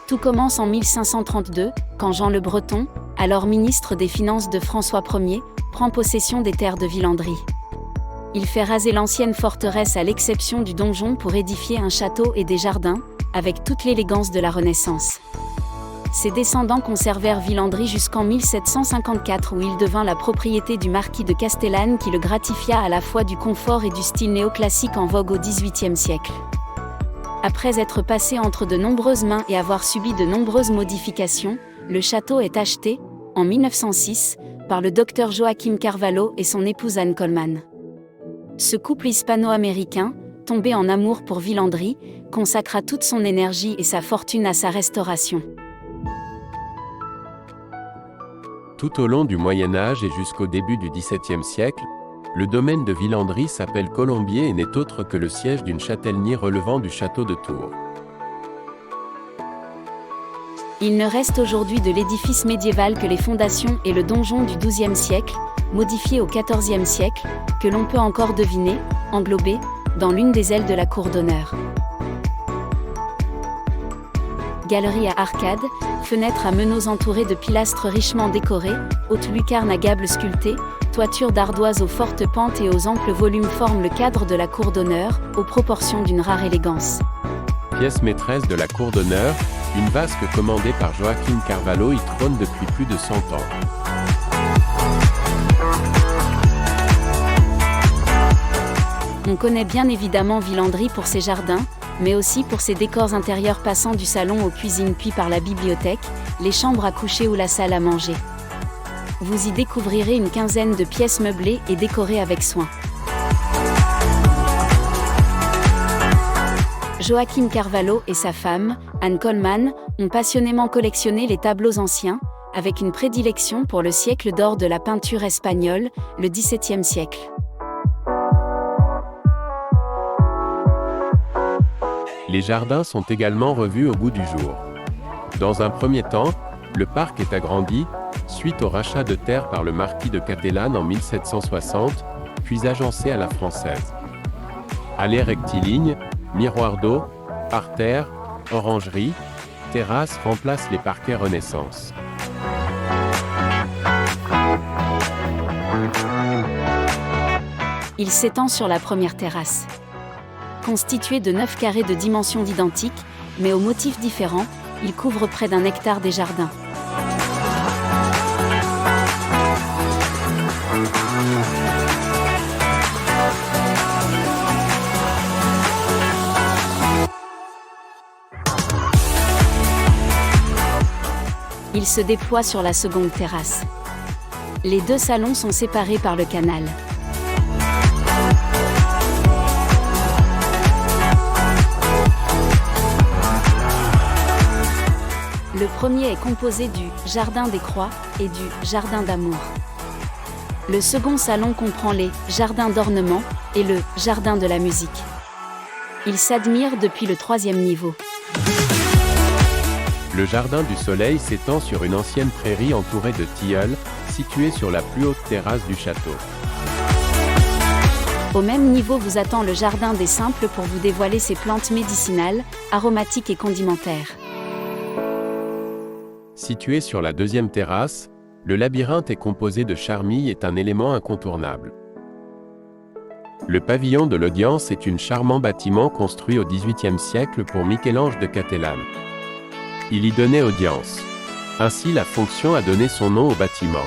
Tout commence en 1532, quand Jean le Breton, alors ministre des Finances de François Ier, prend possession des terres de Villandry. Il fait raser l'ancienne forteresse à l'exception du donjon pour édifier un château et des jardins, avec toute l'élégance de la Renaissance. Ses descendants conservèrent Villandry jusqu'en 1754 où il devint la propriété du marquis de Castellane qui le gratifia à la fois du confort et du style néoclassique en vogue au XVIIIe siècle. Après être passé entre de nombreuses mains et avoir subi de nombreuses modifications, le château est acheté, en 1906, par le docteur Joachim Carvalho et son épouse Anne Coleman. Ce couple hispano-américain, tombé en amour pour Villandry, consacra toute son énergie et sa fortune à sa restauration. Tout au long du Moyen Âge et jusqu'au début du XVIIe siècle, le domaine de Villandry s'appelle Colombier et n'est autre que le siège d'une châtellenie relevant du château de Tours. Il ne reste aujourd'hui de l'édifice médiéval que les fondations et le donjon du XIIe siècle, modifié au XIVe siècle, que l'on peut encore deviner, englobé, dans l'une des ailes de la cour d'honneur. Galerie à arcades, fenêtres à meneaux entourées de pilastres richement décorés, hautes lucarnes à gables sculptées, toitures d'ardoises aux fortes pentes et aux amples volumes forment le cadre de la cour d'honneur, aux proportions d'une rare élégance. Pièce maîtresse de la cour d'honneur, une vasque commandée par Joachim Carvalho y trône depuis plus de 100 ans. On connaît bien évidemment Villandry pour ses jardins, mais aussi pour ses décors intérieurs passant du salon aux cuisines puis par la bibliothèque, les chambres à coucher ou la salle à manger. Vous y découvrirez une quinzaine de pièces meublées et décorées avec soin. Joachim Carvalho et sa femme, Anne Coleman, ont passionnément collectionné les tableaux anciens, avec une prédilection pour le siècle d'or de la peinture espagnole, le XVIIe siècle. Les jardins sont également revus au goût du jour. Dans un premier temps, le parc est agrandi, suite au rachat de terres par le marquis de Castellane en 1760, puis agencé à la française. Allées rectilignes, miroirs d'eau, parterres, orangerie, terrasses remplacent les parquets Renaissance. Il s'étend sur la première terrasse. Constitué de 9 carrés de dimensions identiques, mais aux motifs différents, il couvre près d'1 hectare des jardins. Il se déploie sur la seconde terrasse. Les deux salons sont séparés par le canal. Le premier est composé du « Jardin des Croix » et du « Jardin d'amour ». Le second salon comprend les « Jardins d'ornement » et le « Jardin de la musique ». Il s'admire depuis le 3e niveau. Le Jardin du Soleil s'étend sur une ancienne prairie entourée de tilleuls, située sur la plus haute terrasse du château. Au même niveau vous attend le Jardin des Simples pour vous dévoiler ses plantes médicinales, aromatiques et condimentaires. Situé sur la 2e terrasse, le labyrinthe est composé de charmilles est un élément incontournable. Le pavillon de l'audience est un charmant bâtiment construit au XVIIIe siècle pour Michel-Ange de Castellane. Il y donnait audience. Ainsi la fonction a donné son nom au bâtiment.